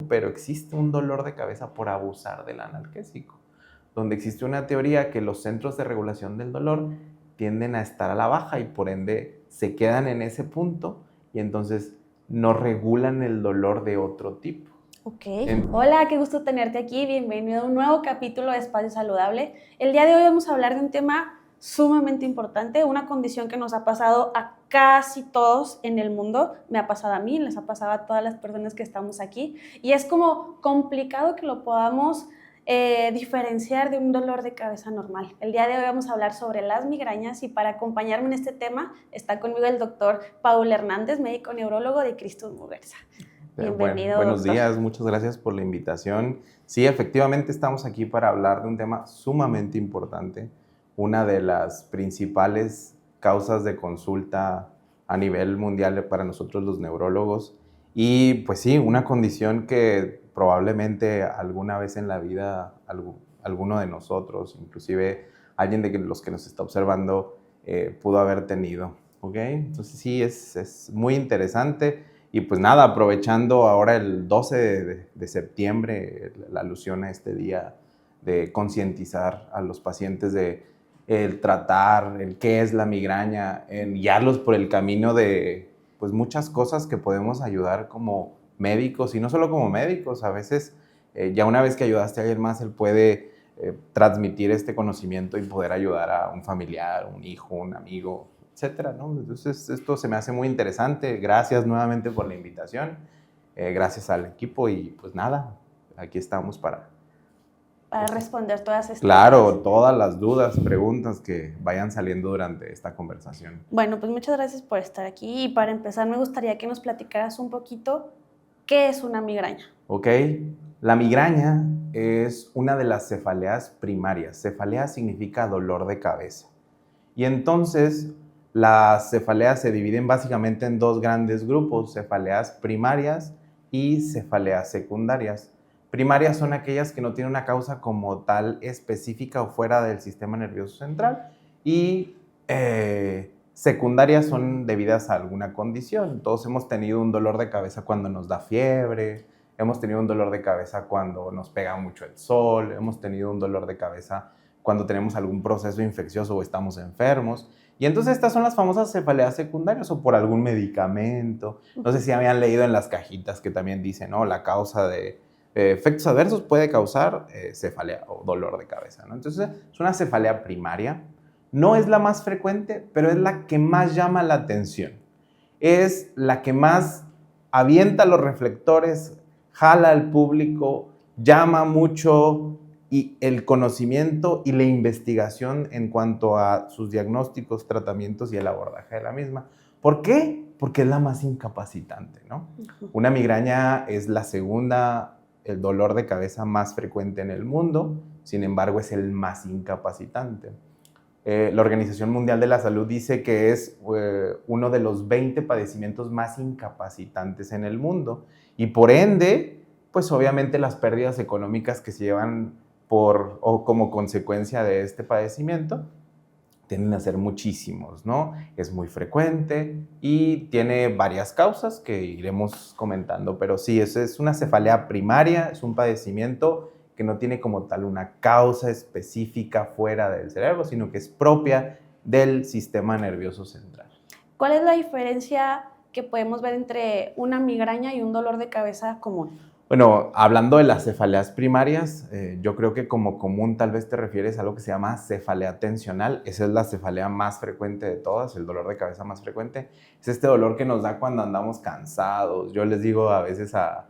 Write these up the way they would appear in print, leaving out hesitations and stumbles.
pero existe un dolor de cabeza por abusar del analgésico, donde existe una teoría que los centros de regulación del dolor tienden a estar a la baja y por ende se quedan en ese punto y entonces no regulan el dolor de otro tipo. Ok. Hola, qué gusto tenerte aquí. Bienvenido a un nuevo capítulo de Espacio Saludable. El día de hoy vamos a hablar de un tema sumamente importante, una condición que nos ha pasado a casi todos en el mundo. Me ha pasado a mí, les ha pasado a todas las personas que estamos aquí. Y es como complicado que lo podamos diferenciar de un dolor de cabeza normal. El día de hoy vamos a hablar sobre las migrañas y para acompañarme en este tema está conmigo el doctor Paul Hernández, médico neurólogo de Cristus Muguerza. Bienvenido, Buenos doctor. días, muchas gracias por la invitación. Sí, efectivamente estamos aquí para hablar de un tema sumamente importante, una de las principales causas de consulta a nivel mundial para nosotros los neurólogos y pues sí, una condición que probablemente alguna vez en la vida alguno de nosotros, inclusive alguien de los que nos está observando, pudo haber tenido, ¿ok? Entonces sí, es muy interesante. Y pues nada, aprovechando ahora el 12 de septiembre, la alusión a este día de concientizar a los pacientes de el tratar, el qué es la migraña, en guiarlos por el camino de pues muchas cosas que podemos ayudar como médicos y no solo como médicos, a veces ya una vez que ayudaste a alguien más, él puede transmitir este conocimiento y poder ayudar a un familiar, un hijo, un amigo, etcétera, ¿no? Entonces esto se me hace muy interesante. Gracias nuevamente por la invitación. Gracias al equipo y pues nada, aquí estamos para responder todas estas claro, dudas. todas las dudas, preguntas que vayan saliendo durante esta conversación. Bueno, pues muchas gracias por estar aquí y para empezar me gustaría que nos platicaras un poquito qué es una migraña. Ok, la migraña es una de las cefaleas primarias. Cefalea significa dolor de cabeza. Y entonces las cefaleas se dividen básicamente en dos grandes grupos, cefaleas primarias y cefaleas secundarias. Primarias son aquellas que no tienen una causa como tal específica o fuera del sistema nervioso central y secundarias son debidas a alguna condición. Todos hemos tenido un dolor de cabeza cuando nos da fiebre, hemos tenido un dolor de cabeza cuando nos pega mucho el sol, hemos tenido un dolor de cabeza cuando tenemos algún proceso infeccioso o estamos enfermos. Y entonces estas son las famosas cefaleas secundarias o por algún medicamento. No sé si habían leído en las cajitas que también dicen, ¿no? La causa de efectos adversos puede causar cefalea o dolor de cabeza, ¿no? Entonces es una cefalea primaria. No es la más frecuente, pero es la que más llama la atención. Es la que más avienta los reflectores, jala al público, llama mucho y el conocimiento y la investigación en cuanto a sus diagnósticos, tratamientos y el abordaje de la misma. ¿Por qué? Porque es la más incapacitante, ¿no? Una migraña es la segunda, el dolor de cabeza más frecuente en el mundo, sin embargo es el más incapacitante. La Organización Mundial de la Salud dice que es uno de los 20 padecimientos más incapacitantes en el mundo y por ende, pues obviamente las pérdidas económicas que se llevan o como consecuencia de este padecimiento tienden a ser muchísimos, ¿no? Es muy frecuente y tiene varias causas que iremos comentando, pero sí, es una cefalea primaria, es un padecimiento que no tiene como tal una causa específica fuera del cerebro, sino que es propia del sistema nervioso central. ¿Cuál es la diferencia que podemos ver entre una migraña y un dolor de cabeza común? Bueno, hablando de las cefaleas primarias, yo creo que como común tal vez te refieres a algo que se llama cefalea tensional. Esa es la cefalea más frecuente de todas, el dolor de cabeza más frecuente. Es este dolor que nos da cuando andamos cansados. Yo les digo a veces a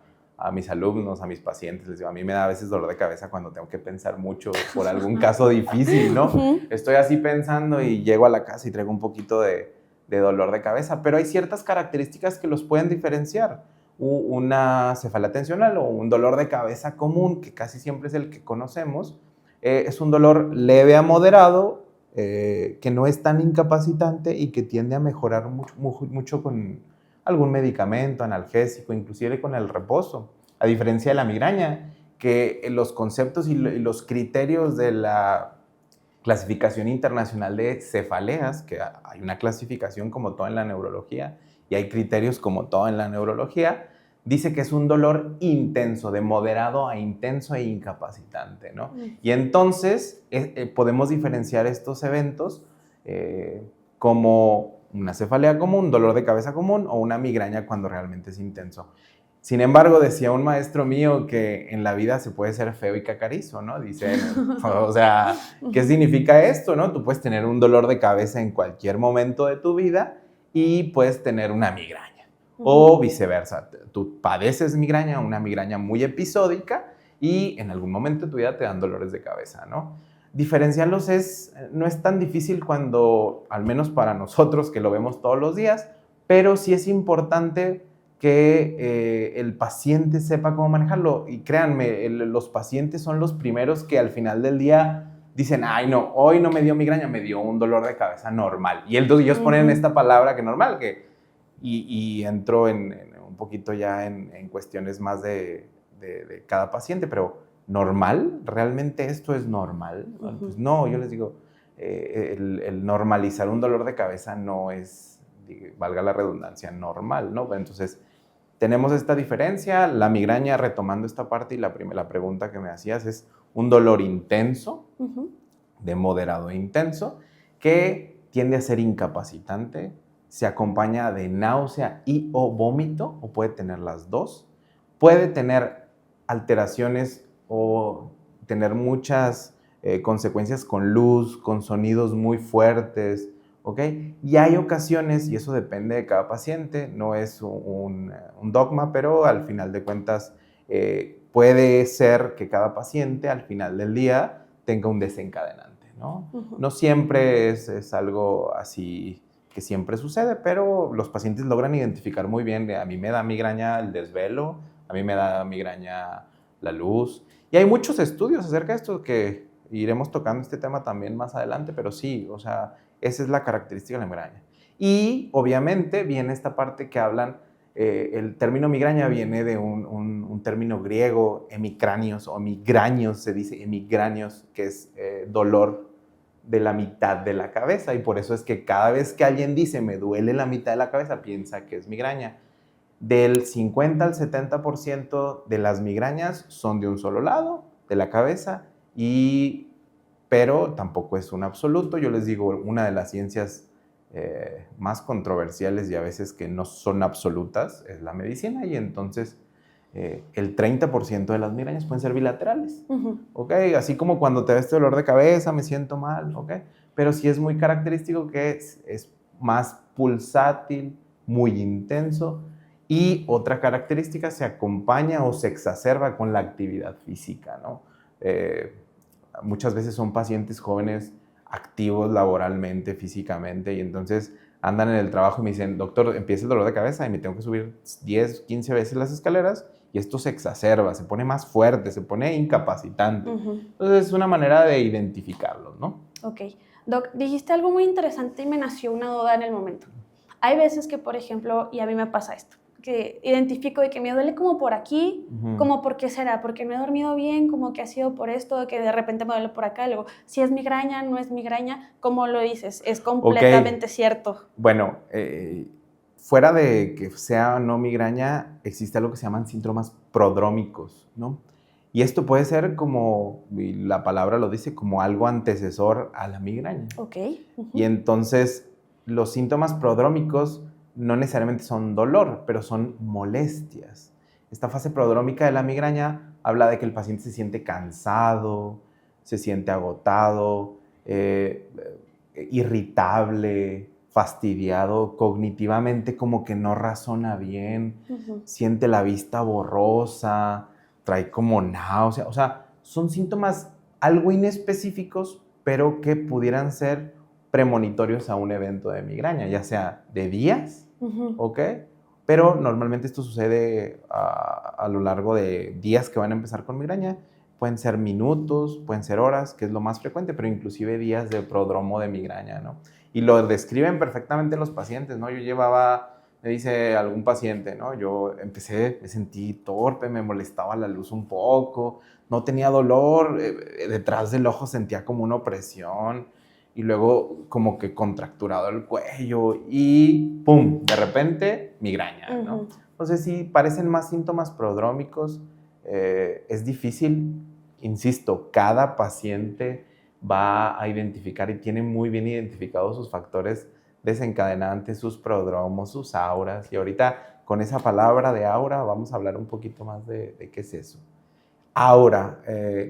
mis alumnos, a mis pacientes, les digo, a mí me da a veces dolor de cabeza cuando tengo que pensar mucho por algún caso difícil, ¿no? Estoy así pensando y llego a la casa y traigo un poquito de dolor de cabeza, pero hay ciertas características que los pueden diferenciar. Una cefalea tensional o un dolor de cabeza común, que casi siempre es el que conocemos, es un dolor leve a moderado, que no es tan incapacitante y que tiende a mejorar mucho con algún medicamento, analgésico, inclusive con el reposo, a diferencia de la migraña, que los conceptos y los criterios de la clasificación internacional de cefaleas, que hay una clasificación como todo en la neurología y hay criterios como todo en la neurología, dice que es un dolor intenso, de moderado a intenso e incapacitante, ¿no? Y entonces podemos diferenciar estos eventos como una cefalea común, dolor de cabeza común o una migraña cuando realmente es intenso. Sin embargo, decía un maestro mío que en la vida se puede ser feo y cacarizo, ¿no? Dice, o sea, ¿qué significa esto, no? Tú puedes tener un dolor de cabeza en cualquier momento de tu vida y puedes tener una migraña. O viceversa, tú padeces migraña, una migraña muy episódica y en algún momento de tu vida te dan dolores de cabeza, ¿no? Diferenciarlos no es tan difícil cuando, al menos para nosotros que lo vemos todos los días, pero sí es importante que el paciente sepa cómo manejarlo. Y créanme, los pacientes son los primeros que al final del día dicen, ay no, hoy no me dio migraña, me dio un dolor de cabeza normal. Y ellos ponen esta palabra que normal, y entro en un poquito ya en cuestiones más de cada paciente, pero ¿normal? ¿Realmente esto es normal? Pues no, yo les digo, el normalizar un dolor de cabeza no es, valga la redundancia, normal, ¿no? Entonces, tenemos esta diferencia. La migraña, retomando esta parte, y la pregunta que me hacías es un dolor intenso, de moderado a intenso, que tiende a ser incapacitante, se acompaña de náusea y o vómito, o puede tener las dos, puede tener alteraciones o tener muchas consecuencias con luz, con sonidos muy fuertes, ¿ok? Y hay ocasiones, y eso depende de cada paciente, no es un dogma, pero al final de cuentas puede ser que cada paciente al final del día tenga un desencadenante, ¿no? No siempre es algo así que siempre sucede, pero los pacientes logran identificar muy bien, a mí me da migraña el desvelo, a mí me da migraña la luz, y hay muchos estudios acerca de esto que iremos tocando este tema también más adelante, pero sí, o sea, esa es la característica de la migraña. Y obviamente viene esta parte que hablan, el término migraña viene de un término griego, hemicráneos o migraños, se dice hemicráneos, que es dolor de la mitad de la cabeza, y por eso es que cada vez que alguien dice me duele la mitad de la cabeza, piensa que es migraña. Del 50 al 70% de las migrañas son de un solo lado, de la cabeza, pero tampoco es un absoluto. Yo les digo, una de las ciencias más controversiales y a veces que no son absolutas es la medicina, y entonces el 30% de las migrañas pueden ser bilaterales, ¿ok? Así como cuando te da este dolor de cabeza, me siento mal, ¿ok? Pero sí es muy característico que es más pulsátil, muy intenso, y otra característica, se acompaña o se exacerba con la actividad física, ¿no? Muchas veces son pacientes jóvenes activos laboralmente, físicamente, y entonces andan en el trabajo y me dicen, doctor, empieza el dolor de cabeza y me tengo que subir 10, 15 veces las escaleras, y esto se exacerba, se pone más fuerte, se pone incapacitante. Entonces es una manera de identificarlos, ¿no? Ok. Doc, dijiste algo muy interesante y me nació una duda en el momento. Hay veces que, por ejemplo, y a mí me pasa esto, que identifico de que me duele como por aquí, como por qué será, porque no he dormido bien, como que ha sido por esto, que de repente me duele por acá, luego, si es migraña, no es migraña, ¿cómo lo dices? Es completamente cierto. Bueno, fuera de que sea o no migraña, existe algo que se llaman síntomas prodrómicos, ¿no? Y esto puede ser como, y la palabra lo dice, como algo antecesor a la migraña. Ok. Y entonces, los síntomas prodrómicos no necesariamente son dolor, pero son molestias. Esta fase prodrómica de la migraña habla de que el paciente se siente cansado, se siente agotado, irritable, fastidiado, cognitivamente como que no razona bien, siente la vista borrosa, trae como náusea. O sea, son síntomas algo inespecíficos, pero que pudieran ser premonitorios a un evento de migraña, ya sea de días, ¿ok? Pero normalmente esto sucede a lo largo de días que van a empezar con migraña. Pueden ser minutos, pueden ser horas, que es lo más frecuente, pero inclusive días de prodromo de migraña, ¿no? Y lo describen perfectamente los pacientes, ¿no? Me dice algún paciente, ¿no? Yo me sentí torpe, me molestaba la luz un poco, no tenía dolor, detrás del ojo sentía como una opresión, y luego como que contracturado el cuello, y ¡pum! De repente, migraña, ¿no? Entonces, sí, parecen más síntomas prodrómicos. Es difícil, insisto, cada paciente va a identificar y tiene muy bien identificados sus factores desencadenantes, sus prodromos, sus auras. Y ahorita, con esa palabra de aura, vamos a hablar un poquito más de qué es eso. Aura,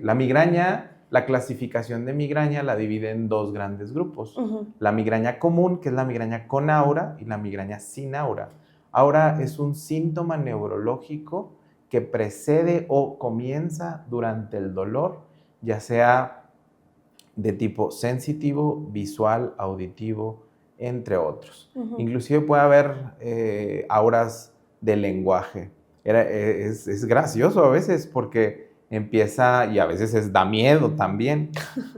la migraña, la clasificación de migraña la divide en dos grandes grupos. La migraña común, que es la migraña con aura, y la migraña sin aura. Aura es un síntoma neurológico que precede o comienza durante el dolor, ya sea de tipo sensitivo, visual, auditivo, entre otros. Inclusive puede haber auras de lenguaje. Es gracioso a veces porque empieza, y a veces da miedo también.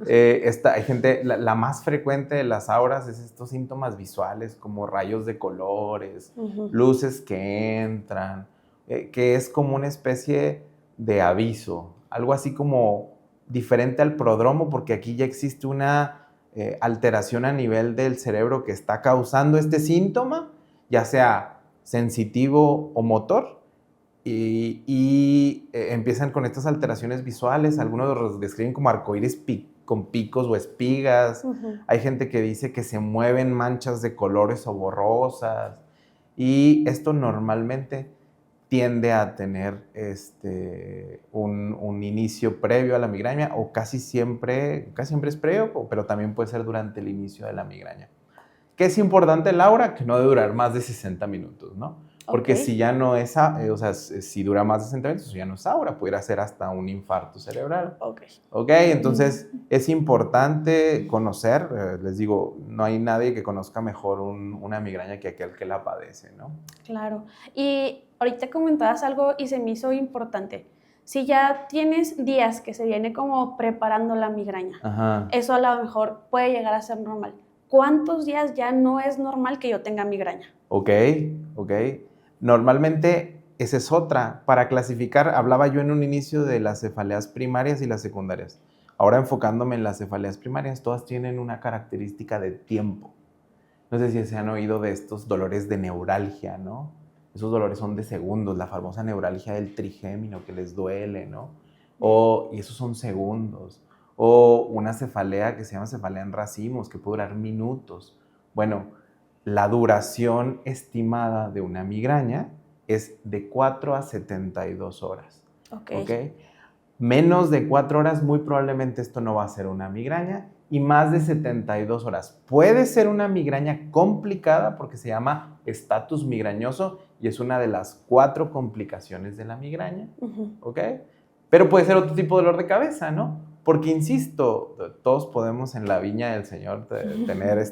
Hay gente, la más frecuente de las auras es estos síntomas visuales como rayos de colores, luces que entran, que es como una especie de aviso, algo así como diferente al prodromo, porque aquí ya existe una alteración a nivel del cerebro que está causando este síntoma, ya sea sensitivo o motor, y empiezan con estas alteraciones visuales. Algunos los describen como arcoíris con picos o espigas. Hay gente que dice que se mueven manchas de colores o borrosas, y esto normalmente tiende a tener un inicio previo a la migraña, o casi siempre es previo, pero también puede ser durante el inicio de la migraña. ¿Qué es importante, Laura? Que no debe durar más de 60 minutos, ¿no? Porque si ya no es, o sea, si dura más de 60 minutos, ya no es aura, pudiera ser hasta un infarto cerebral. Ok, entonces es importante conocer, les digo, no hay nadie que conozca mejor una migraña que aquel que la padece, ¿no? Claro, y ahorita comentabas algo y se me hizo importante. Si ya tienes días que se viene como preparando la migraña, eso a lo mejor puede llegar a ser normal. ¿Cuántos días ya no es normal que yo tenga migraña? Ok. Normalmente, esa es otra. Para clasificar, hablaba yo en un inicio de las cefaleas primarias y las secundarias. Ahora enfocándome en las cefaleas primarias, todas tienen una característica de tiempo. No sé si se han oído de estos dolores de neuralgia, ¿no? Esos dolores son de segundos, la famosa neuralgia del trigémino que les duele, ¿no? Y esos son segundos. O una cefalea que se llama cefalea en racimos, que puede durar minutos. Bueno, la duración estimada de una migraña es de 4 a 72 horas. ¿Okay? Menos de 4 horas, muy probablemente esto no va a ser una migraña, y más de 72 horas. Puede ser una migraña complicada porque se llama estatus migrañoso y es una de las 4 complicaciones de la migraña. ¿Ok? Pero puede ser otro tipo de dolor de cabeza, ¿no? Porque, insisto, todos podemos en la viña del Señor tener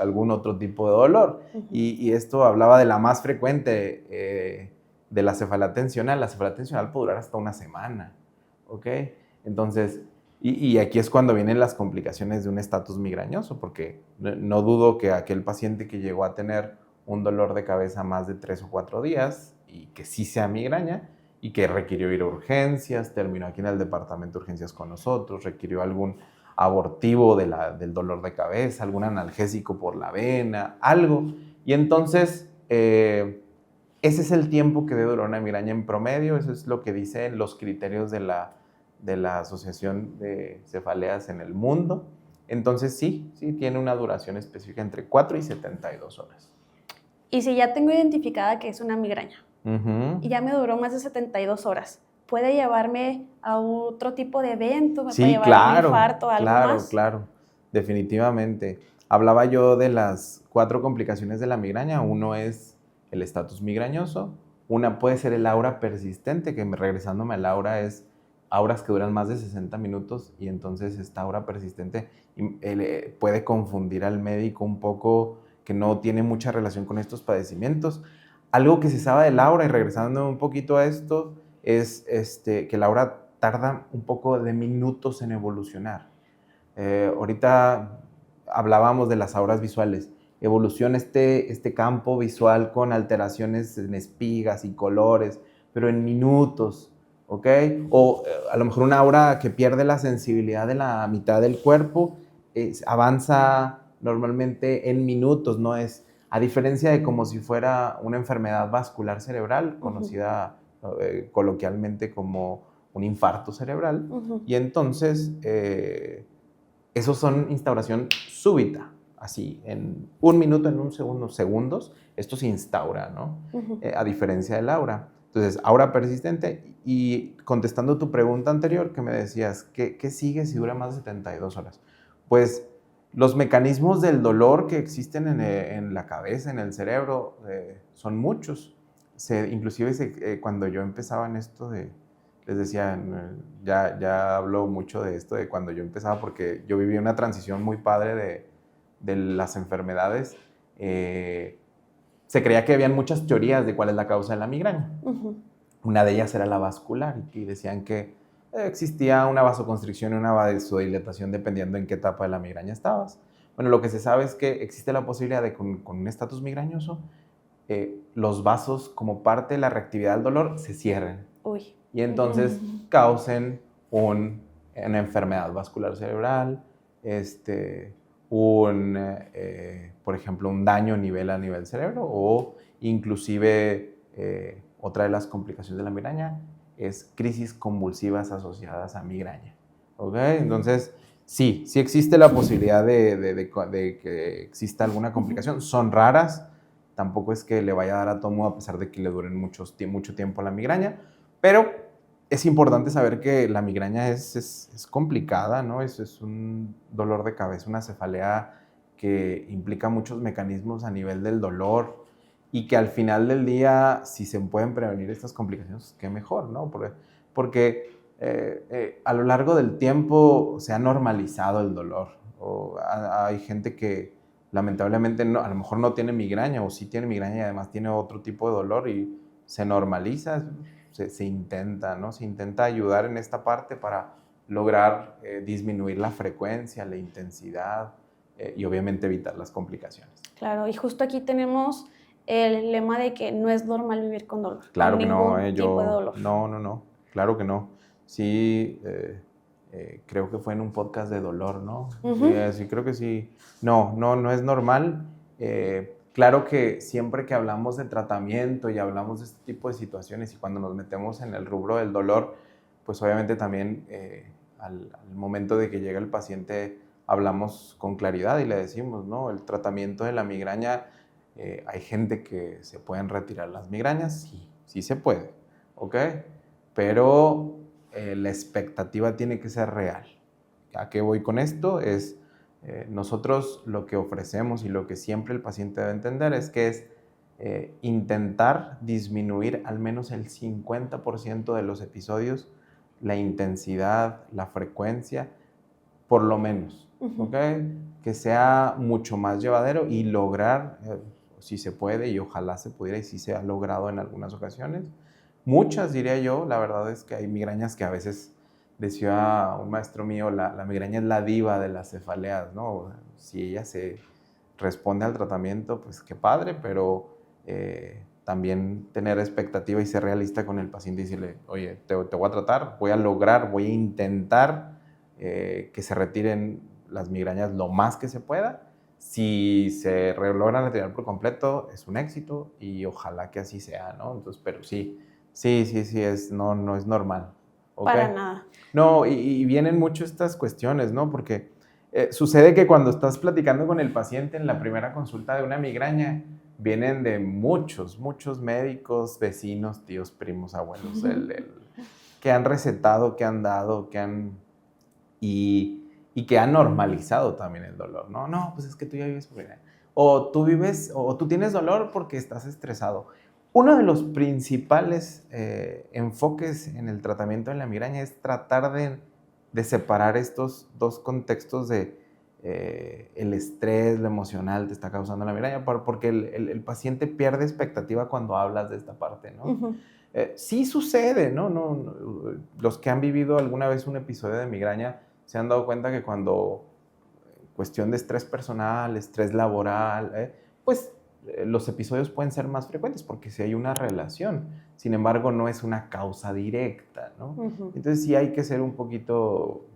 algún otro tipo de dolor. Y esto hablaba de la más frecuente, de la cefalea tensional. La cefalea tensional puede durar hasta una semana. ¿Ok? Entonces, y aquí es cuando vienen las complicaciones de un estatus migrañoso, porque no dudo que aquel paciente que llegó a tener un dolor de cabeza más de 3 o 4 días y que sí sea migraña, y que requirió ir a urgencias, terminó aquí en el departamento de urgencias con nosotros, requirió algún abortivo del dolor de cabeza, algún analgésico por la vena, algo. Y entonces, ese es el tiempo que debe durar una migraña en promedio. Eso es lo que dicen los criterios de la Asociación de Cefaleas en el mundo. Entonces, sí, tiene una duración específica entre 4 y 72 horas. Y si ya tengo identificada que es una migraña, y ya me duró más de 72 horas, ¿puede llevarme a otro tipo de evento? ¿Me puede llevar a un infarto, algo más? Claro, definitivamente. Hablaba yo de las 4 complicaciones de la migraña. Uno es el estatus migrañoso. Una puede ser el aura persistente, que regresándome al aura es auras que duran más de 60 minutos, y entonces esta aura persistente puede confundir al médico un poco, que no tiene mucha relación con estos padecimientos. Algo que se sabe del aura, y regresando un poquito a esto, es que el aura tarda un poco de minutos en evolucionar. Ahorita hablábamos de las auras visuales. Evoluciona este campo visual con alteraciones en espigas y colores, pero en minutos, ¿ok? O a lo mejor una aura que pierde la sensibilidad de la mitad del cuerpo, avanza normalmente en minutos, no es A diferencia de como si fuera una enfermedad vascular cerebral, conocida coloquialmente como un infarto cerebral, y entonces esos son instauración súbita, así, en un minuto, en un segundo, segundos, esto se instaura, ¿no? A diferencia del aura. Entonces, aura persistente, y contestando tu pregunta anterior que me decías, ¿qué sigue si dura más de 72 horas? Pues los mecanismos del dolor que existen en la cabeza, en el cerebro, son muchos. Inclusive cuando yo empezaba en esto les decía, ya hablo mucho de esto, de cuando yo empezaba, porque yo viví una transición muy padre de las enfermedades. Se creía que habían muchas teorías de cuál es la causa de la migraña. Una de ellas era la vascular, y decían que existía una vasoconstricción y una vasodilatación dependiendo en qué etapa de la migraña estabas. Bueno, lo que se sabe es que existe la posibilidad de con un estatus migrañoso, los vasos, como parte de la reactividad del dolor, se cierren. Uy. Y entonces causen una enfermedad vascular cerebral, por ejemplo, un daño a nivel cerebro, o inclusive otra de las complicaciones de la migraña es crisis convulsivas asociadas a migraña. ¿Okay? Entonces, sí existe la posibilidad de que exista alguna complicación. Son raras, tampoco es que le vaya a dar a todo mundo a pesar de que le duren mucho tiempo la migraña, pero es importante saber que la migraña es complicada, ¿no? Es un dolor de cabeza, una cefalea que implica muchos mecanismos a nivel del dolor, y que al final del día, si se pueden prevenir estas complicaciones, qué mejor, ¿no? Porque a lo largo del tiempo se ha normalizado el dolor. Hay gente que lamentablemente a lo mejor no tiene migraña, o sí tiene migraña y además tiene otro tipo de dolor, y se normaliza. Se intenta, ¿no? Se intenta ayudar en esta parte para lograr disminuir la frecuencia, la intensidad, y obviamente evitar las complicaciones. Claro, y justo aquí tenemos el lema de que no es normal vivir con dolor. Claro con que no, ningún tipo de dolor. No, claro que no. Sí, creo que fue en un podcast de dolor, ¿no? Sí, creo que sí. No es normal. Claro que siempre que hablamos de tratamiento y hablamos de este tipo de situaciones, y cuando nos metemos en el rubro del dolor, pues obviamente también al momento de que llega el paciente hablamos con claridad y le decimos, ¿no? El tratamiento de la migraña, hay gente que se pueden retirar las migrañas, sí se puede, ¿ok? Pero la expectativa tiene que ser real. ¿A qué voy con esto? Nosotros lo que ofrecemos y lo que siempre el paciente debe entender es que es intentar disminuir al menos el 50% de los episodios, la intensidad, la frecuencia, por lo menos, ¿ok? Que sea mucho más llevadero y lograr, si se puede, y ojalá se pudiera, y sí se ha logrado en algunas ocasiones. Muchas, diría yo. La verdad es que hay migrañas que a veces, decía un maestro mío, la migraña es la diva de las cefaleas, ¿no? Si ella se responde al tratamiento, pues qué padre, pero también tener expectativa y ser realista con el paciente y decirle, oye, te voy a tratar, voy a intentar que se retiren las migrañas lo más que se pueda. Si se logran retirar por completo, es un éxito, y ojalá que así sea, ¿no? Entonces, pero sí, no es normal. ¿Okay? Para nada. No, y vienen mucho estas cuestiones, ¿no? Porque sucede que cuando estás platicando con el paciente en la primera consulta de una migraña, vienen de muchos médicos, vecinos, tíos, primos, abuelos, que han recetado, que han dado, y que han normalizado también el dolor, ¿no? No, pues es que tú ya vives por migraña. O tú tienes dolor porque estás estresado. Uno de los principales enfoques en el tratamiento de la migraña es tratar de separar estos dos contextos de el estrés, lo emocional te está causando la migraña, porque el paciente pierde expectativa cuando hablas de esta parte, ¿no? Sí sucede, ¿no? Los que han vivido alguna vez un episodio de migraña se han dado cuenta que cuando cuestión de estrés personal, estrés laboral, pues los episodios pueden ser más frecuentes porque sí hay una relación. Sin embargo, no es una causa directa, ¿no? Entonces sí hay que ser un poquito,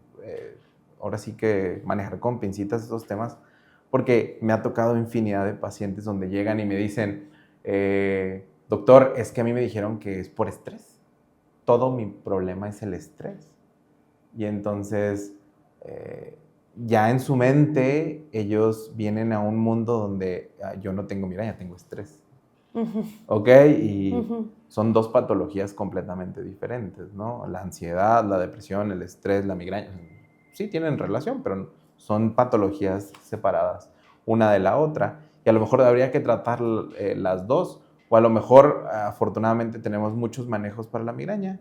ahora sí que manejar con pincitas estos temas, porque me ha tocado infinidad de pacientes donde llegan y me dicen, doctor, es que a mí me dijeron que es por estrés. Todo mi problema es el estrés. Y entonces, ya en su mente, ellos vienen a un mundo donde yo no tengo migraña, tengo estrés. ¿Ok? Y son dos patologías completamente diferentes, ¿no? La ansiedad, la depresión, el estrés, la migraña, sí tienen relación, pero son patologías separadas una de la otra. Y a lo mejor habría que tratar las dos, o a lo mejor, afortunadamente, tenemos muchos manejos para la migraña.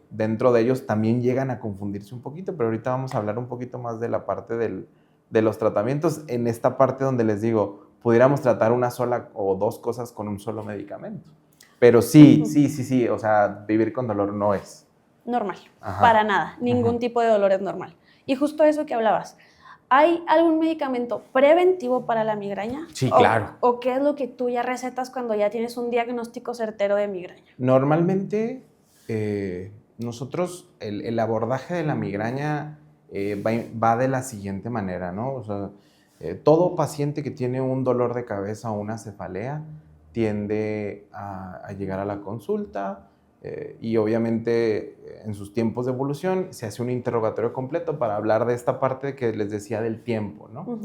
Dentro de ellos también llegan a confundirse un poquito, pero ahorita vamos a hablar un poquito más de la parte de los tratamientos. En esta parte donde les digo, pudiéramos tratar una sola o dos cosas con un solo medicamento. Pero sí, o sea, vivir con dolor no es normal, Ajá. Para nada, ningún tipo de dolor es normal. Y justo eso que hablabas, ¿hay algún medicamento preventivo para la migraña? Sí, claro. ¿O qué es lo que tú ya recetas cuando ya tienes un diagnóstico certero de migraña? Normalmente, nosotros, el abordaje de la migraña va de la siguiente manera, ¿no? O sea, todo paciente que tiene un dolor de cabeza o una cefalea tiende a llegar a la consulta y obviamente en sus tiempos de evolución se hace un interrogatorio completo para hablar de esta parte que les decía del tiempo, ¿no?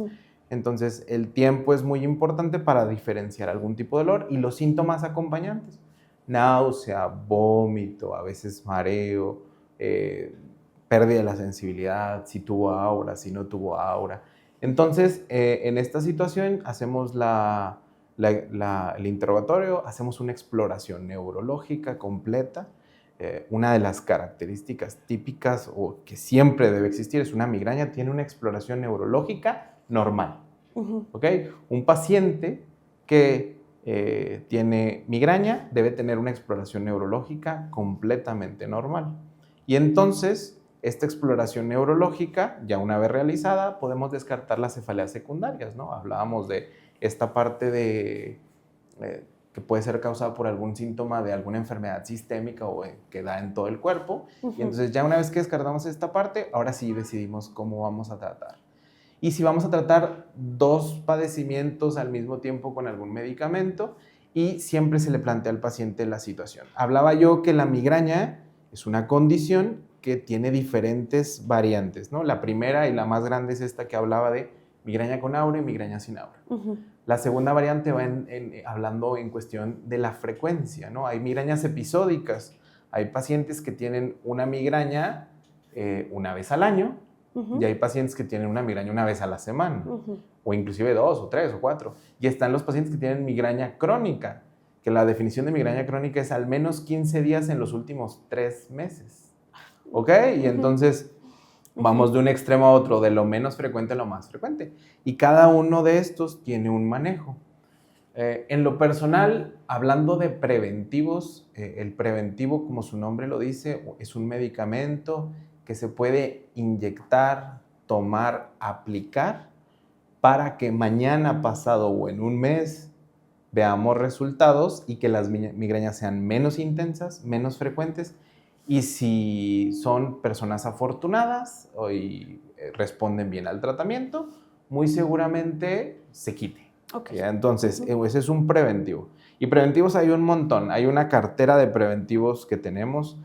Entonces, el tiempo es muy importante para diferenciar algún tipo de dolor y los síntomas acompañantes. Náusea, vómito, a veces mareo, pérdida de la sensibilidad, si tuvo aura, si no tuvo aura. Entonces, en esta situación hacemos el interrogatorio, hacemos una exploración neurológica completa. Una de las características típicas o que siempre debe existir es una migraña, tiene una exploración neurológica normal. ¿Ok? Un paciente que tiene migraña debe tener una exploración neurológica completamente normal. Y entonces, esta exploración neurológica, ya una vez realizada, podemos descartar las cefaleas secundarias, ¿no? Hablábamos de esta parte que puede ser causada por algún síntoma de alguna enfermedad sistémica o que da en todo el cuerpo. Y entonces, ya una vez que descartamos esta parte, ahora sí decidimos cómo vamos a tratar. Y si vamos a tratar dos padecimientos al mismo tiempo con algún medicamento, y siempre se le plantea al paciente la situación. Hablaba yo que la migraña es una condición que tiene diferentes variantes, ¿no? La primera y la más grande es esta que hablaba de migraña con aura y migraña sin aura. La segunda variante va hablando en cuestión de la frecuencia, ¿no? Hay migrañas episódicas. Hay pacientes que tienen una migraña una vez al año, y hay pacientes que tienen una migraña una vez a la semana, o inclusive 2 o 3 o 4. Y están los pacientes que tienen migraña crónica, que la definición de migraña crónica es al menos 15 días en los últimos 3 meses. ¿Ok? Y entonces vamos de un extremo a otro, de lo menos frecuente a lo más frecuente. Y cada uno de estos tiene un manejo. En lo personal, hablando de preventivos, el preventivo, como su nombre lo dice, es un medicamento que se puede inyectar, tomar, aplicar para que mañana, pasado o en un mes veamos resultados y que las migrañas sean menos intensas, menos frecuentes. Y si son personas afortunadas y responden bien al tratamiento, muy seguramente se quite. Okay. Entonces, ese es un preventivo. Y preventivos hay un montón. Hay una cartera de preventivos que tenemos.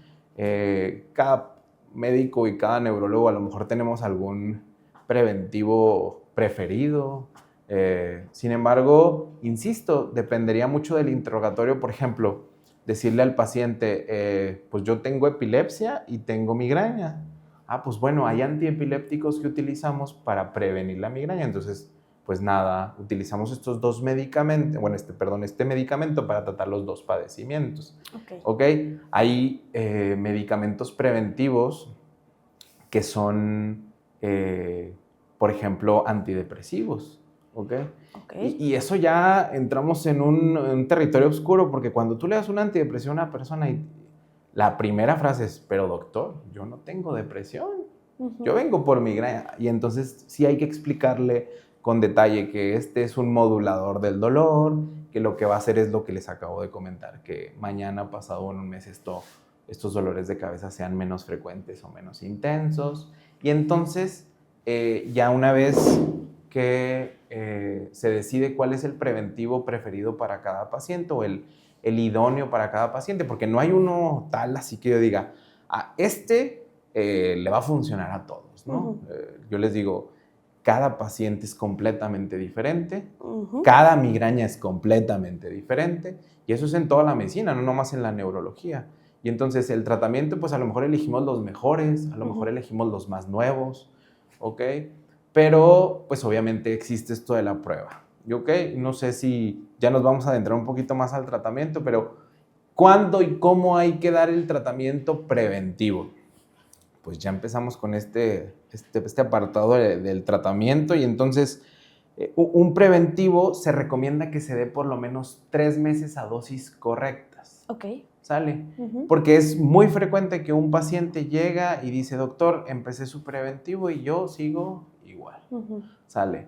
Cada médico y cada neurólogo a lo mejor tenemos algún preventivo preferido. Sin embargo, insisto, dependería mucho del interrogatorio. Por ejemplo, decirle al paciente, pues yo tengo epilepsia y tengo migraña. Pues bueno, hay antiepilépticos que utilizamos para prevenir la migraña. Entonces, pues nada, utilizamos estos dos medicamentos, este medicamento para tratar los dos padecimientos. Okay. Hay medicamentos preventivos que son, por ejemplo, antidepresivos. Okay. Y eso ya entramos en un territorio oscuro, porque cuando tú le das una antidepresión a una persona y la primera frase es, pero doctor, yo no tengo depresión, yo vengo por migraña. Y entonces sí hay que explicarle con detalle que este es un modulador del dolor, que lo que va a hacer es lo que les acabo de comentar, que mañana, pasado o en un mes estos dolores de cabeza sean menos frecuentes o menos intensos. Y entonces, ya una vez que se decide cuál es el preventivo preferido para cada paciente o el idóneo para cada paciente, porque no hay uno tal así que yo diga, le va a funcionar a todos, ¿no? Yo les digo, cada paciente es completamente diferente, cada migraña es completamente diferente, y eso es en toda la medicina, no nomás en la neurología. Y entonces el tratamiento, pues a lo mejor elegimos los mejores, a lo mejor elegimos los más nuevos, ¿ok? Pero, pues obviamente existe esto de la prueba, ¿ok? No sé si ya nos vamos a adentrar un poquito más al tratamiento, pero ¿cuándo y cómo hay que dar el tratamiento preventivo? Pues ya empezamos con este apartado del tratamiento y entonces un preventivo se recomienda que se dé por lo menos 3 meses a dosis correctas. Ok. ¿Sale? Porque es muy frecuente que un paciente llega y dice, doctor, empecé su preventivo y yo sigo igual. ¿Sale?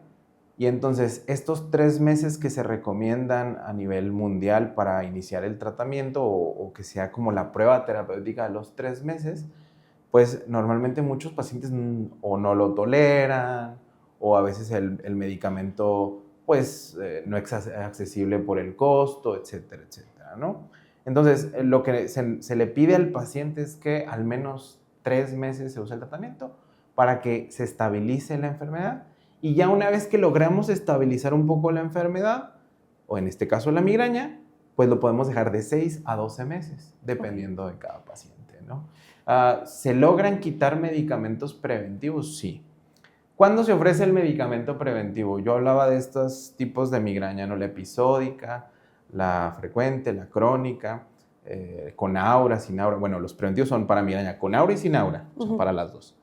Y entonces estos 3 meses que se recomiendan a nivel mundial para iniciar el tratamiento o que sea como la prueba terapéutica de los 3 meses, pues normalmente muchos pacientes o no lo toleran o a veces el medicamento pues no es accesible por el costo, etcétera, etcétera, ¿no? Entonces, lo que se le pide al paciente es que al menos 3 meses se use el tratamiento para que se estabilice la enfermedad y ya una vez que logramos estabilizar un poco la enfermedad, o en este caso la migraña, pues lo podemos dejar de 6 a 12 meses, dependiendo de cada paciente, ¿no? ¿Se logran quitar medicamentos preventivos? Sí. ¿Cuándo se ofrece el medicamento preventivo? Yo hablaba de estos tipos de migraña, ¿no? La episódica, la frecuente, la crónica, con aura, sin aura. Bueno, los preventivos son para migraña con aura y sin aura, son para las dos.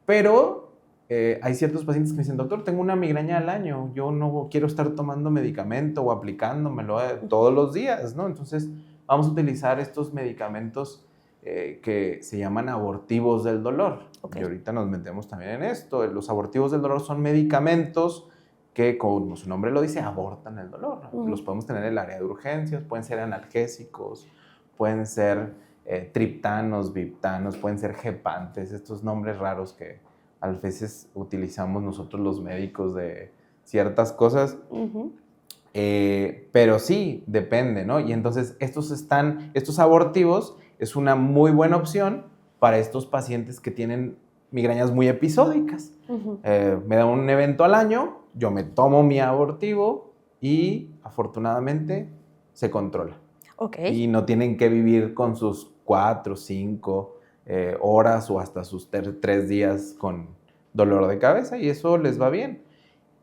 Pero hay ciertos pacientes que me dicen, doctor, tengo una migraña al año, yo no quiero estar tomando medicamento o aplicándomelo todos los días, ¿no? Entonces, vamos a utilizar estos medicamentos que se llaman abortivos del dolor. Y ahorita nos metemos también en esto. Los abortivos del dolor son medicamentos que, como su nombre lo dice, abortan el dolor. Los podemos tener en el área de urgencias, pueden ser analgésicos, pueden ser triptanos, viptanos, pueden ser gepantes, estos nombres raros que a veces utilizamos nosotros los médicos de ciertas cosas. Pero sí, depende, ¿no? Y entonces estos abortivos es una muy buena opción para estos pacientes que tienen migrañas muy episódicas. Me da un evento al año, yo me tomo mi abortivo y afortunadamente se controla. Y no tienen que vivir con sus 4, 5 horas o hasta sus 3 días con dolor de cabeza y eso les va bien.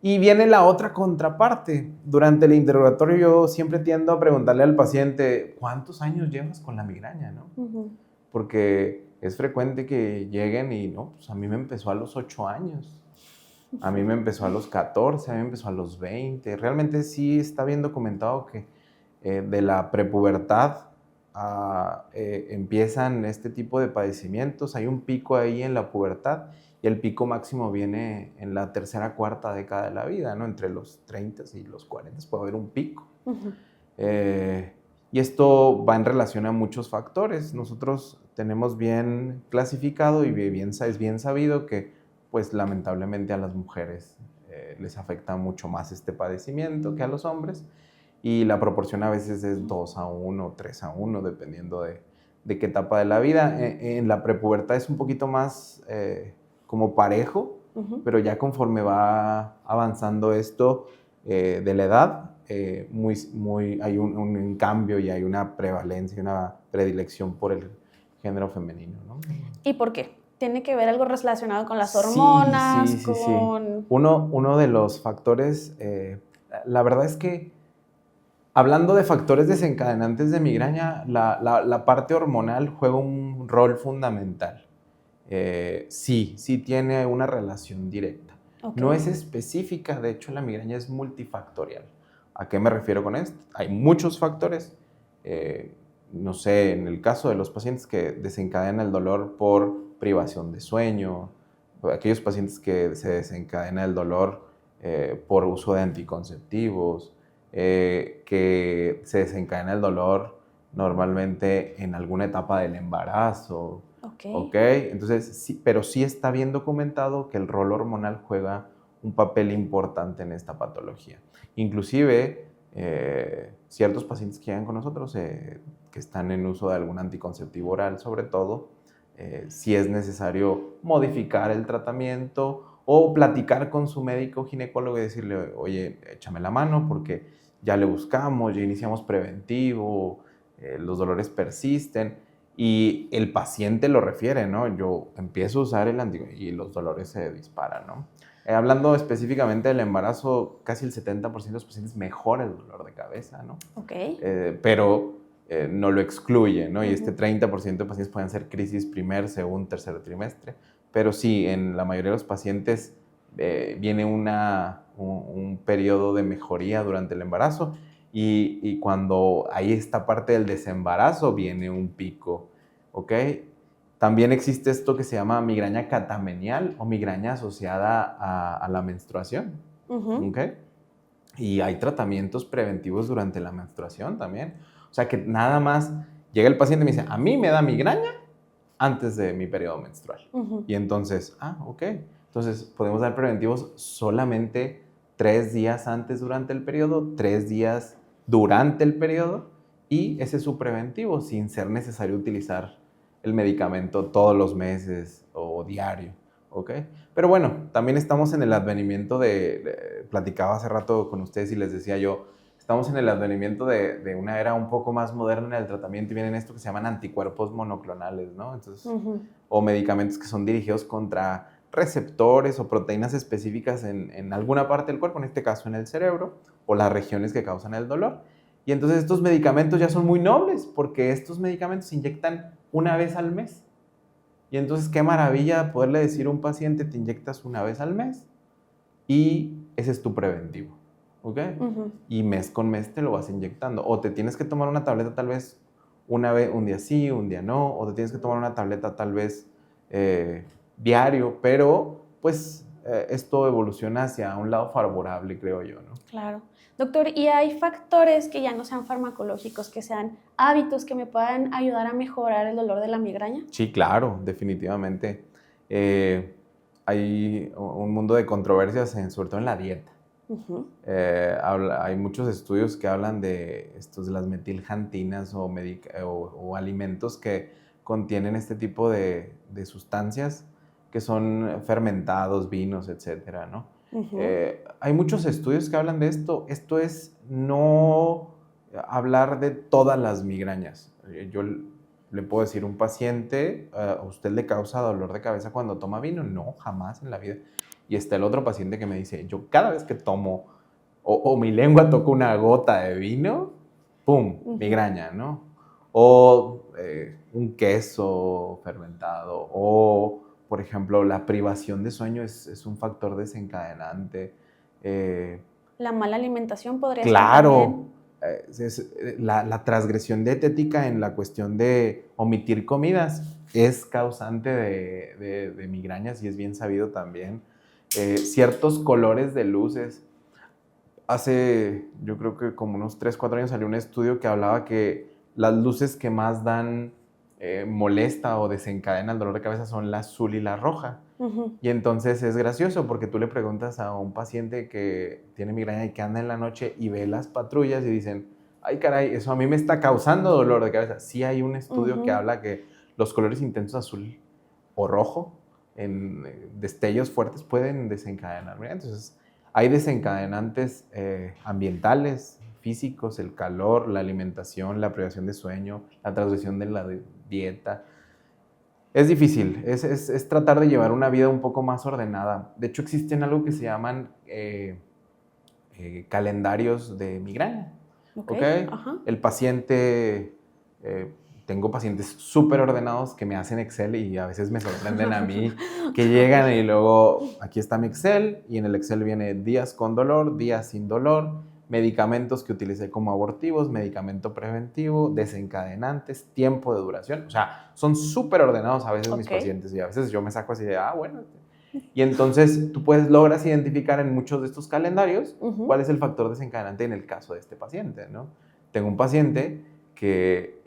Y viene la otra contraparte. Durante el interrogatorio yo siempre tiendo a preguntarle al paciente, ¿cuántos años llevas con la migraña, no? Porque es frecuente que lleguen y, no, pues a mí me empezó a los 8 años, a mí me empezó a los 14, a mí me empezó a los 20. Realmente sí está bien documentado que de la prepubertad empiezan este tipo de padecimientos. Hay un pico ahí en la pubertad y el pico máximo viene en la tercera, cuarta década de la vida, ¿no? Entre los 30 y los 40 puede haber un pico. Y esto va en relación a muchos factores. Nosotros tenemos bien clasificado y es bien sabido que, pues, lamentablemente a las mujeres les afecta mucho más este padecimiento que a los hombres. Y la proporción a veces es 2 a 1, 3 a 1, dependiendo de qué etapa de la vida. En la prepubertad es un poquito más como parejo, pero ya conforme va avanzando esto de la edad, hay un cambio y hay una prevalencia, una predilección por el género femenino, ¿no? ¿Y por qué? ¿Tiene que ver algo relacionado con las hormonas? Sí. Uno de los factores, la verdad es que hablando de factores desencadenantes de migraña, la parte hormonal juega un rol fundamental. Sí tiene una relación directa. No es específica, de hecho la migraña es multifactorial. ¿A qué me refiero con esto? Hay muchos factores. No sé, en el caso de los pacientes que desencadenan el dolor por privación de sueño, aquellos pacientes que se desencadena el dolor por uso de anticonceptivos, que se desencadena el dolor normalmente en alguna etapa del embarazo. Entonces, sí, pero sí está bien documentado que el rol hormonal juega un papel importante en esta patología. Inclusive, ciertos pacientes que llegan con nosotros, que están en uso de algún anticonceptivo oral, sobre todo, si es necesario modificar el tratamiento o platicar con su médico ginecólogo y decirle, oye, échame la mano porque ya le buscamos, ya iniciamos preventivo, los dolores persisten y el paciente lo refiere, ¿no? Yo empiezo a usar el anticonceptivo y los dolores se disparan, ¿no? Hablando específicamente del embarazo, casi el 70% de los pacientes mejora el dolor de cabeza, ¿no? Ok. Pero no lo excluye, ¿no? Y este 30% de pacientes pueden ser crisis primer, segundo, tercer trimestre. Pero sí, en la mayoría de los pacientes viene un periodo de mejoría durante el embarazo y cuando hay esta parte del desembarazo viene un pico, ¿ok? También existe esto que se llama migraña catamenial o migraña asociada a la menstruación, ¿ok? Y hay tratamientos preventivos durante la menstruación también. O sea que nada más llega el paciente y me dice, a mí me da migraña antes de mi periodo menstrual. Y entonces, ok. Entonces podemos dar preventivos solamente 3 días antes durante el periodo, 3 días durante el periodo y ese es su preventivo sin ser necesario utilizar el medicamento todos los meses o diario. ¿Ok? Pero bueno, también estamos en el advenimiento platicaba hace rato con ustedes y les decía yo, estamos en el advenimiento de una era un poco más moderna en el tratamiento y vienen esto que se llaman anticuerpos monoclonales, ¿no? Entonces, o medicamentos que son dirigidos contra receptores o proteínas específicas en alguna parte del cuerpo, en este caso en el cerebro, o las regiones que causan el dolor. Y entonces estos medicamentos ya son muy nobles porque estos medicamentos se inyectan una vez al mes. Y entonces qué maravilla poderle decir a un paciente, te inyectas una vez al mes y ese es tu preventivo, ¿ok? Y mes con mes te lo vas inyectando. O te tienes que tomar una tableta tal vez una vez, un día sí, un día no, o te tienes que tomar una tableta tal vez diario, pero pues esto evoluciona hacia un lado favorable, creo yo, ¿no? Claro. Doctor, ¿y hay factores que ya no sean farmacológicos, que sean hábitos que me puedan ayudar a mejorar el dolor de la migraña? Sí, claro, definitivamente. Hay un mundo de controversias, sobre todo en la dieta. Hay muchos estudios que hablan de las metiljantinas o alimentos que contienen este tipo de sustancias que son fermentados, vinos, etcétera, ¿no? Hay muchos estudios que hablan de esto. Esto es no hablar de todas las migrañas. Yo le puedo decir a un paciente, ¿a usted le causa dolor de cabeza cuando toma vino? No, jamás en la vida. Y está el otro paciente que me dice, yo cada vez que tomo o mi lengua toca una gota de vino, ¡pum!, migraña, ¿no? O un queso fermentado o, por ejemplo, la privación de sueño es un factor desencadenante. La mala alimentación podría ser Claro, también. la transgresión dietética en la cuestión de omitir comidas es causante de migrañas y es bien sabido también. Ciertos colores de luces. Hace, yo creo que como unos 3, 4 años salió un estudio que hablaba que las luces que más dan molesta o desencadena el dolor de cabeza son la azul y la roja. Y entonces es gracioso porque tú le preguntas a un paciente que tiene migraña y que anda en la noche y ve las patrullas y dicen, ay caray, eso a mí me está causando dolor de cabeza. Sí hay un estudio que habla que los colores intensos azul o rojo en destellos fuertes pueden desencadenar. Entonces hay desencadenantes ambientales, físicos, el calor, la alimentación, la privación de sueño, la transgresión de la dieta. Es difícil, es tratar de llevar una vida un poco más ordenada. De hecho, existen algo que se llaman calendarios de migraña. ¿Okay? El paciente, tengo pacientes súper ordenados que me hacen Excel y a veces me sorprenden a mí que llegan y luego aquí está mi Excel y en el Excel viene días con dolor, días sin dolor, medicamentos que utilicé como abortivos, medicamento preventivo, desencadenantes, tiempo de duración. O sea, son súper ordenados a veces mis pacientes y a veces yo me saco así de, bueno. Y entonces tú logras identificar en muchos de estos calendarios cuál es el factor desencadenante en el caso de este paciente, ¿no? Tengo un paciente que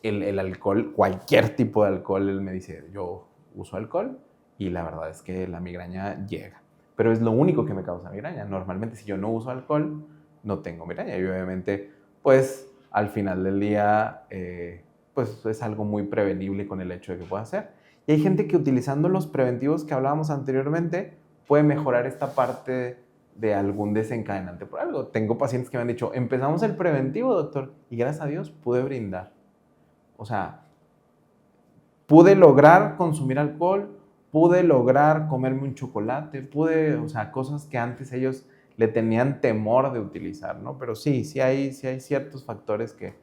el alcohol, cualquier tipo de alcohol, él me dice, yo uso alcohol y la verdad es que la migraña llega. pero es lo único que me causa migraña. Normalmente, si yo no uso alcohol, no tengo migraña. Y obviamente, pues, al final del día, pues, es algo muy prevenible con el hecho de que pueda hacer. Y hay gente que utilizando los preventivos que hablábamos anteriormente, puede mejorar esta parte de algún desencadenante por algo. Tengo pacientes que me han dicho, empezamos el preventivo, doctor, y gracias a Dios pude brindar. O sea, pude lograr consumir alcohol, pude lograr comerme un chocolate, o sea, cosas que antes ellos le tenían temor de utilizar, ¿no? Pero sí hay ciertos factores que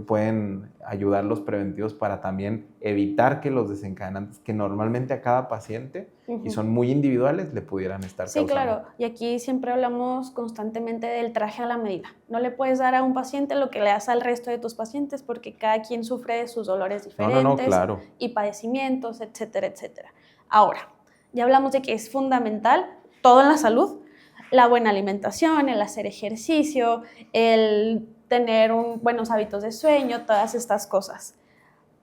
pueden ayudar los preventivos para también evitar que los desencadenantes, que normalmente a cada paciente, y son muy individuales, le pudieran estar causando. Sí, claro. Y aquí siempre hablamos constantemente del traje a la medida. No le puedes dar a un paciente lo que le das al resto de tus pacientes porque cada quien sufre de sus dolores diferentes No, claro. y padecimientos, etcétera, etcétera. Ahora, ya hablamos de que es fundamental todo en la salud, la buena alimentación, el hacer ejercicio, el tener buenos hábitos de sueño, todas estas cosas.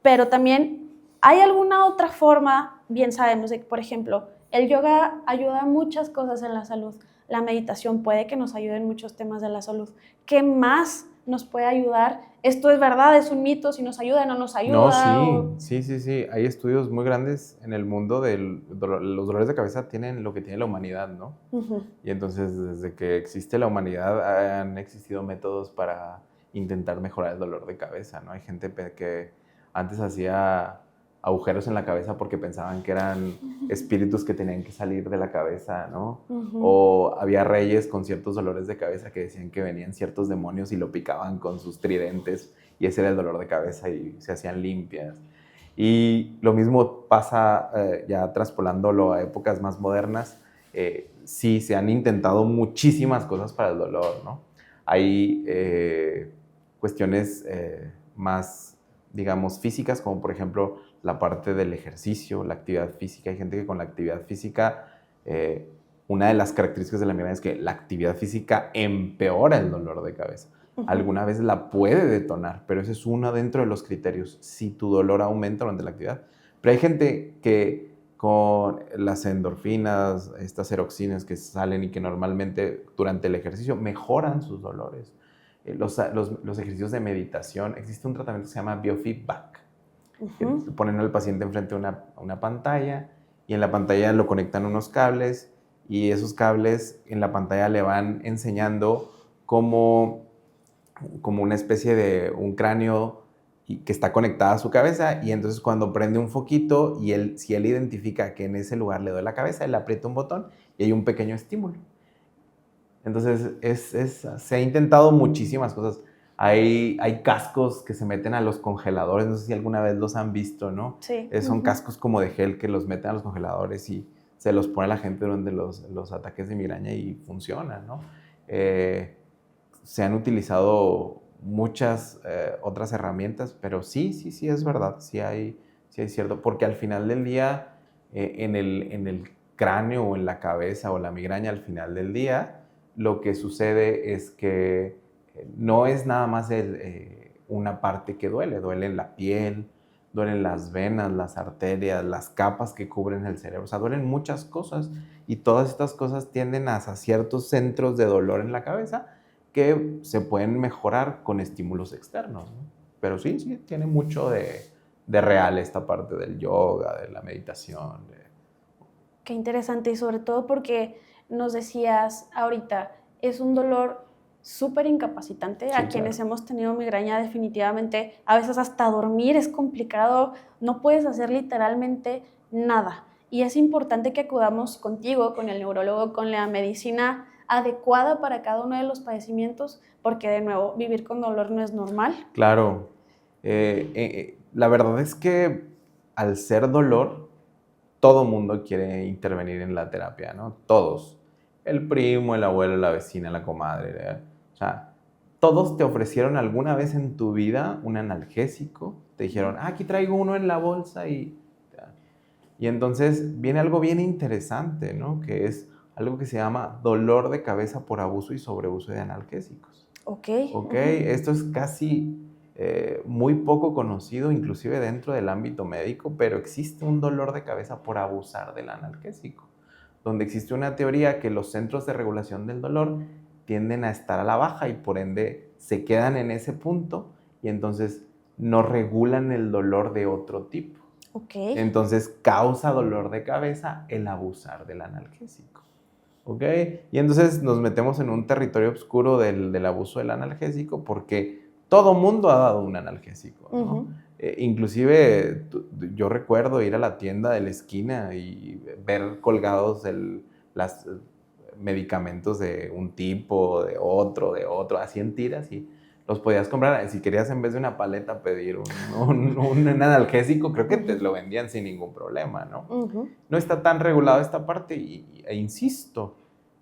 Pero también hay alguna otra forma, bien sabemos, de que, por ejemplo, el yoga ayuda a muchas cosas en la salud. La meditación puede que nos ayude en muchos temas de la salud. ¿Qué más nos puede ayudar? ¿Esto es verdad? ¿Es un mito? ¿Si nos ayuda o no nos ayuda? No, sí. Hay estudios muy grandes en el mundo de los dolores de cabeza tienen lo que tiene la humanidad, ¿no? Y entonces, desde que existe la humanidad, han existido métodos para intentar mejorar el dolor de cabeza, ¿no? Hay gente que antes hacía agujeros en la cabeza porque pensaban que eran espíritus que tenían que salir de la cabeza, ¿no? O había reyes con ciertos dolores de cabeza que decían que venían ciertos demonios y lo picaban con sus tridentes y ese era el dolor de cabeza y se hacían limpias. Y lo mismo pasa ya traspolándolo a épocas más modernas. Sí, se han intentado muchísimas cosas para el dolor, ¿no? Hay cuestiones más, digamos, físicas, como por ejemplo la parte del ejercicio, la actividad física. Hay gente que con la actividad física, una de las características de la migraña es que la actividad física empeora el dolor de cabeza. Alguna vez la puede detonar, pero ese es uno dentro de los criterios, si tu dolor aumenta durante la actividad. Pero hay gente que con las endorfinas, estas seroxinas que salen y que normalmente durante el ejercicio mejoran sus dolores. Los ejercicios de meditación, existe un tratamiento que se llama biofeedback. Que ponen al paciente enfrente de una pantalla y en la pantalla lo conectan unos cables y esos cables en la pantalla le van enseñando como una especie de un cráneo que está conectada a su cabeza y entonces cuando prende un foquito y si él identifica que en ese lugar le duele la cabeza, él aprieta un botón y hay un pequeño estímulo. Entonces se ha intentado muchísimas cosas. Hay cascos que se meten a los congeladores, no sé si alguna vez los han visto, ¿no? Sí. Son cascos como de gel que los meten a los congeladores y se los pone a la gente durante los ataques de migraña y funciona, ¿no? Se han utilizado muchas otras herramientas, pero sí es verdad, sí hay cierto, porque al final del día, en el cráneo o en la cabeza o la migraña al final del día, lo que sucede es que no es nada más una parte que duele en la piel, duelen las venas, las arterias, las capas que cubren el cerebro, o sea, duelen muchas cosas y todas estas cosas tienden hacia ciertos centros de dolor en la cabeza que se pueden mejorar con estímulos externos, ¿no? Pero sí, tiene mucho de real esta parte del yoga, de la meditación. Qué interesante y sobre todo porque nos decías ahorita, es un dolor súper incapacitante. Sí, a quienes claro. hemos tenido migraña definitivamente, a veces hasta dormir es complicado, no puedes hacer literalmente nada. Y es importante que acudamos contigo, con el neurólogo, con la medicina adecuada para cada uno de los padecimientos, porque de nuevo, vivir con dolor no es normal. Claro. La verdad es que al ser dolor, todo mundo quiere intervenir en la terapia, ¿no? Todos. El primo, el abuelo, la vecina, la comadre, ¿verdad? O sea, todos te ofrecieron alguna vez en tu vida un analgésico. Te dijeron, aquí traigo uno en la bolsa y entonces viene algo bien interesante, ¿no? Que es algo que se llama dolor de cabeza por abuso y sobreuso de analgésicos. Ok. Esto es casi muy poco conocido, inclusive dentro del ámbito médico, pero existe un dolor de cabeza por abusar del analgésico. donde existe una teoría que los centros de regulación del dolor tienden a estar a la baja y por ende se quedan en ese punto y entonces no regulan el dolor de otro tipo. Ok. Entonces causa dolor de cabeza el abusar del analgésico. ¿Ok? Y entonces nos metemos en un territorio oscuro del abuso del analgésico porque todo mundo ha dado un analgésico, ¿no? Inclusive yo recuerdo ir a la tienda de la esquina y ver colgados los medicamentos de un tipo, de otro, así en tiras y los podías comprar. Si querías en vez de una paleta pedir un analgésico, creo que te lo vendían sin ningún problema, ¿no? No está tan regulado esta parte e insisto,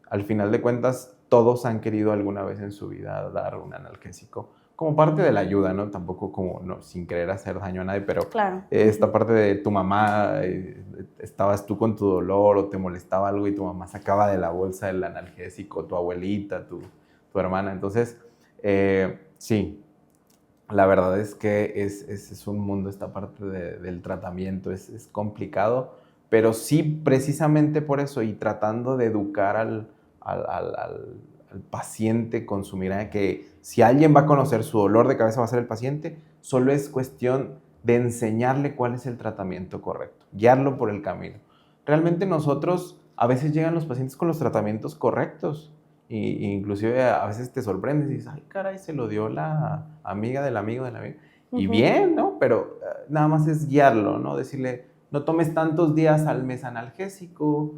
al final de cuentas todos han querido alguna vez en su vida dar un analgésico como parte de la ayuda, ¿no? Tampoco como sin querer hacer daño a nadie, pero claro. Esta parte de tu mamá, estabas tú con tu dolor o te molestaba algo y tu mamá sacaba de la bolsa el analgésico, tu abuelita, tu hermana. Entonces, sí, la verdad es que es un mundo esta parte del tratamiento, es complicado, pero sí precisamente por eso y tratando de educar al paciente con su mirada, que si alguien va a conocer su dolor de cabeza va a ser el paciente, solo es cuestión de enseñarle cuál es el tratamiento correcto, guiarlo por el camino. Realmente nosotros, a veces llegan los pacientes con los tratamientos correctos, y inclusive a veces te sorprendes y dices, ay caray, se lo dio la amiga del amigo de la amiga. Y bien, ¿no? Pero nada más es guiarlo, ¿no? Decirle, no tomes tantos días al mes analgésico,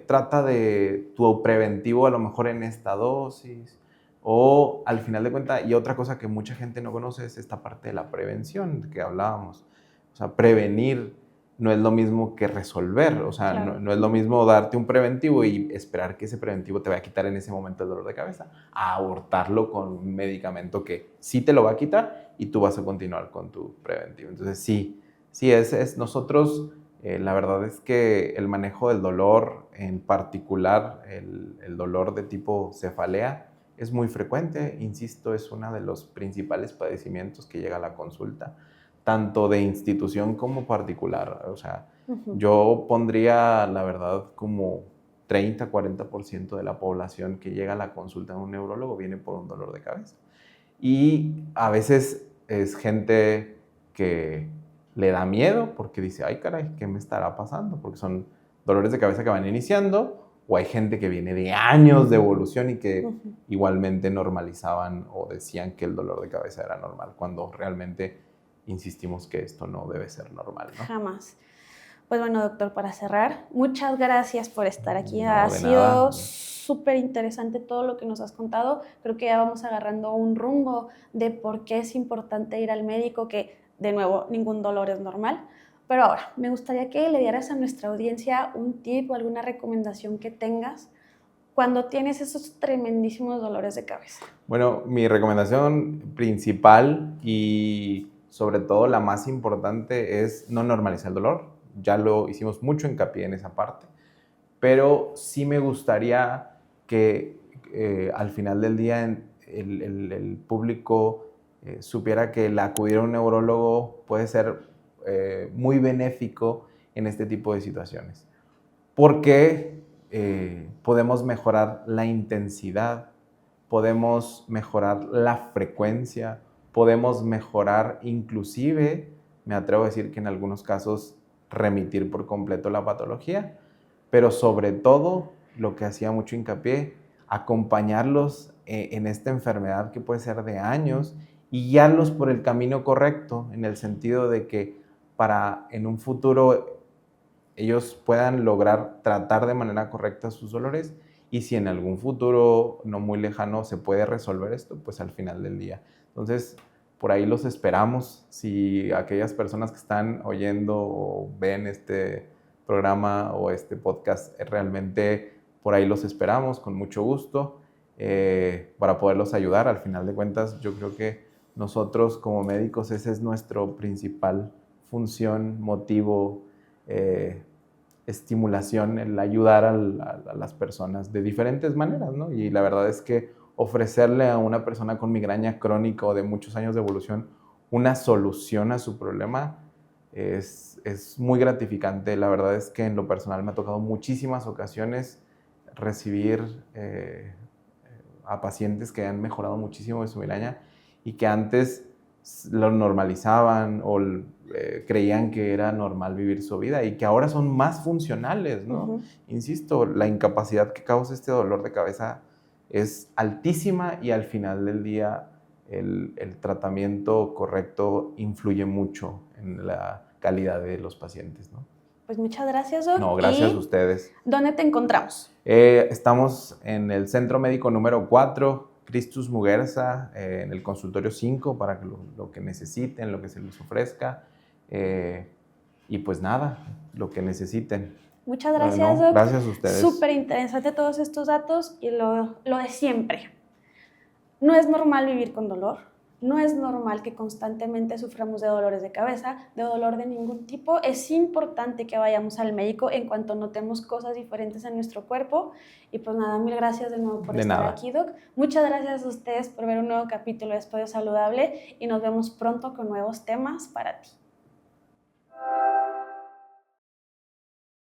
trata de tu preventivo a lo mejor en esta dosis, o al final de cuentas, y otra cosa que mucha gente no conoce es esta parte de la prevención que hablábamos. O sea, prevenir no es lo mismo que resolver, o sea, claro. no es lo mismo darte un preventivo y esperar que ese preventivo te vaya a quitar en ese momento el dolor de cabeza, a abortarlo con un medicamento que sí te lo va a quitar y tú vas a continuar con tu preventivo. Entonces, sí, nosotros, la verdad es que el manejo del dolor, en particular el dolor de tipo cefalea, es muy frecuente, insisto, es uno de los principales padecimientos que llega a la consulta, tanto de institución como particular. O sea, yo pondría, la verdad, como 30-40% de la población que llega a la consulta de un neurólogo viene por un dolor de cabeza. Y a veces es gente que le da miedo porque dice, ay caray, ¿qué me estará pasando? Porque son dolores de cabeza que van iniciando, o hay gente que viene de años de evolución y que igualmente normalizaban o decían que el dolor de cabeza era normal, cuando realmente insistimos que esto no debe ser normal, ¿no? Jamás. Pues bueno, doctor, para cerrar, muchas gracias por estar aquí. No, ha de sido nada. súper interesante todo lo que nos has contado. Creo que ya vamos agarrando un rumbo de por qué es importante ir al médico, que de nuevo, ningún dolor es normal. Pero ahora, me gustaría que le dieras a nuestra audiencia un tip o alguna recomendación que tengas cuando tienes esos tremendísimos dolores de cabeza. Bueno, mi recomendación principal y sobre todo la más importante es no normalizar el dolor. Ya lo hicimos mucho hincapié en esa parte, pero sí me gustaría que al final del día el público supiera que el acudir a un neurólogo puede ser muy benéfico en este tipo de situaciones, porque podemos mejorar la intensidad, podemos mejorar la frecuencia, podemos mejorar inclusive, me atrevo a decir que en algunos casos, remitir por completo la patología, pero sobre todo, lo que hacía mucho hincapié, acompañarlos en esta enfermedad que puede ser de años y guiarlos por el camino correcto, en el sentido de que para en un futuro ellos puedan lograr tratar de manera correcta sus dolores, y si en algún futuro no muy lejano se puede resolver esto, pues al final del día. Entonces, por ahí los esperamos. Si aquellas personas que están oyendo o ven este programa o este podcast, realmente por ahí los esperamos con mucho gusto para poderlos ayudar. Al final de cuentas, yo creo que nosotros como médicos, ese es nuestro principal función, motivo, estimulación, el ayudar a las personas de diferentes maneras, ¿no? Y la verdad es que ofrecerle a una persona con migraña crónica o de muchos años de evolución una solución a su problema es muy gratificante. La verdad es que en lo personal me ha tocado muchísimas ocasiones recibir a pacientes que han mejorado muchísimo de su migraña y que antes lo normalizaban o creían que era normal vivir su vida y que ahora son más funcionales, ¿no? Ujú. Insisto, la incapacidad que causa este dolor de cabeza es altísima y al final del día el tratamiento correcto influye mucho en la calidad de los pacientes, ¿no? Pues muchas gracias, Doc. No, gracias a ¿Y ustedes. dónde te encontramos? Estamos en el Centro Médico número 4, Christus Muguerza, en el consultorio 5, para que lo que necesiten, lo que se les ofrezca. Y pues nada, lo que necesiten. Muchas gracias, No, Doc. gracias a ustedes. Súper interesante todos estos datos y lo de siempre. No es normal vivir con dolor. No es normal que constantemente suframos de dolores de cabeza, de dolor de ningún tipo. Es importante que vayamos al médico en cuanto notemos cosas diferentes en nuestro cuerpo. Y pues nada, mil gracias de nuevo por De estar nada. aquí, Doc. Muchas gracias a ustedes por ver un nuevo capítulo de Espacio Saludable y nos vemos pronto con nuevos temas para ti.